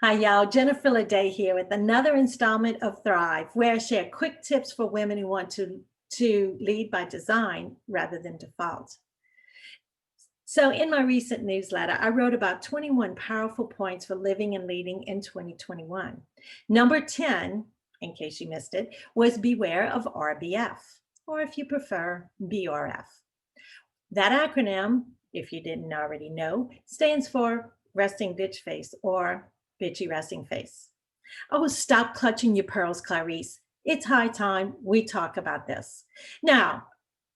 Hi, y'all. Jennifer Leday here with another installment of Thrive, where I share quick tips for women who want to lead by design rather than default. So, in my recent newsletter, I wrote about 21 powerful points for living and leading in 2021. Number 10, in case you missed it, was beware of RBF, or if you prefer, BRF. That acronym, if you didn't already know, stands for resting bitch face or bitchy resting face. Oh, stop clutching your pearls, Clarice. It's high time we talk about this. Now,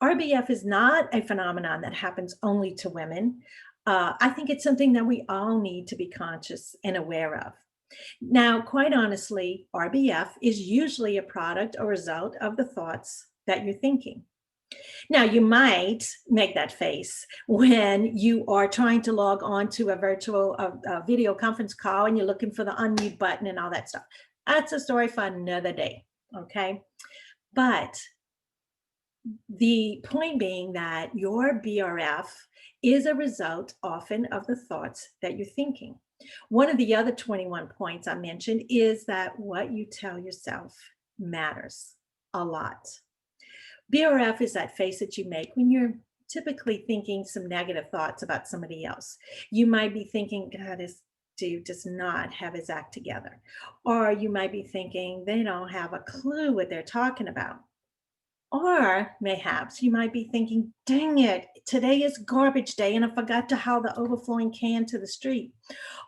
RBF is not a phenomenon that happens only to women. I think it's something that we all need to be conscious and aware of. Now, quite honestly, RBF is usually a product or result of the thoughts that you're thinking. Now, you might make that face when you are trying to log on to a virtual video conference call and you're looking for the unmute button and all that stuff. That's a story for another day. Okay. But the point being that your BRF is a result often of the thoughts that you're thinking. One of the other 21 points I mentioned is that what you tell yourself matters a lot. BRF is that face that you make when you're typically thinking some negative thoughts about somebody else. You might be thinking, God, this dude does not have his act together. Or you might be thinking, they don't have a clue what they're talking about. Or mayhaps you might be thinking, dang it, today is garbage day and I forgot to haul the overflowing can to the street.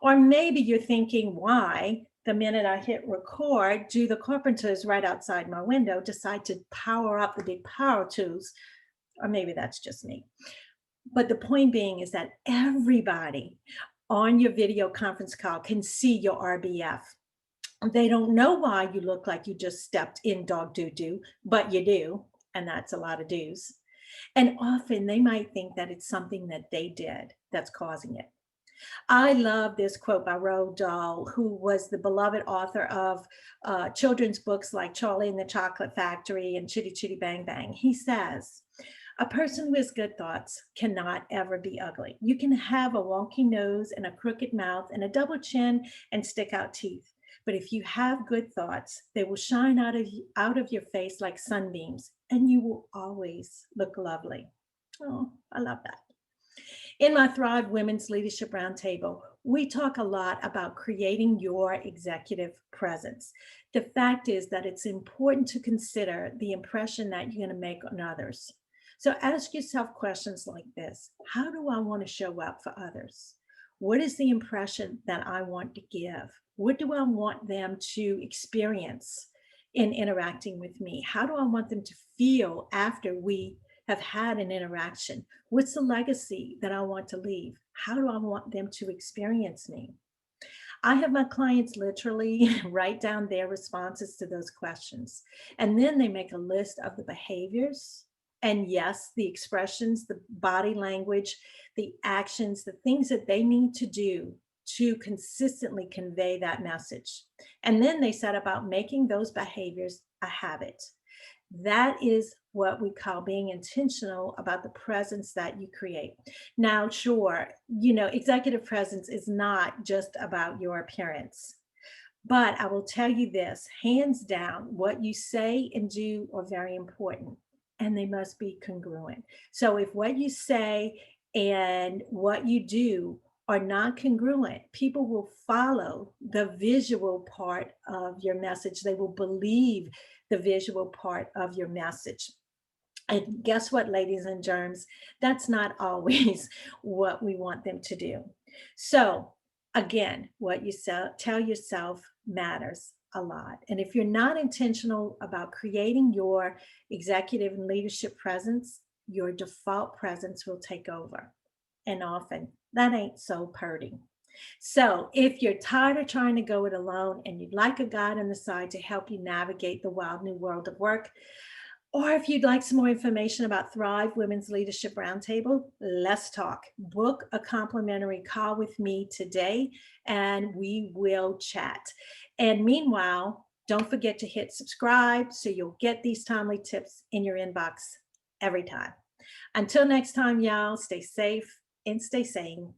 Or maybe you're thinking, why, the minute I hit record, do the carpenters right outside my window decide to power up the big power tools? Or maybe that's just me. But the point being is that everybody on your video conference call can see your RBF. They don't know why you look like you just stepped in dog doo doo, but you do. And that's a lot of do's. And often they might think that it's something that they did that's causing it. I love this quote by Roald Dahl, who was the beloved author of children's books like Charlie and the Chocolate Factory and Chitty Chitty Bang Bang. He says, a person who has good thoughts cannot ever be ugly. You can have a wonky nose and a crooked mouth and a double chin and stick out teeth. But if you have good thoughts, they will shine out of your face like sunbeams, and you will always look lovely. Oh, I love that. In my Thrive Women's Leadership Roundtable, we talk a lot about creating your executive presence. The fact is that it's important to consider the impression that you're going to make on others. So ask yourself questions like this. How do I want to show up for others? What is the impression that I want to give? What do I want them to experience in interacting with me? How do I want them to feel after we have had an interaction? What's the legacy that I want to leave? How do I want them to experience me? I have my clients literally write down their responses to those questions. And then they make a list of the behaviors and, yes, the expressions, the body language, the actions, the things that they need to do to consistently convey that message. And then they set about making those behaviors a habit. That is what we call being intentional about the presence that you create. Now, sure, executive presence is not just about your appearance. But I will tell you this, hands down, what you say and do are very important, and they must be congruent. So if what you say and what you do are not congruent, people will follow the visual part of your message. They will believe the visual part of your message. And guess what, ladies and germs? That's not always what we want them to do. So, again, what you tell yourself matters a lot. And if you're not intentional about creating your executive and leadership presence, your default presence will take over. And often that ain't so purty. So, if you're tired of trying to go it alone and you'd like a guide on the side to help you navigate the wild new world of work, or if you'd like some more information about Thrive Women's Leadership Roundtable, let's talk. Book a complimentary call with me today and we will chat. And meanwhile, don't forget to hit subscribe so you'll get these timely tips in your inbox every time. Until next time, y'all, stay safe and stay sane.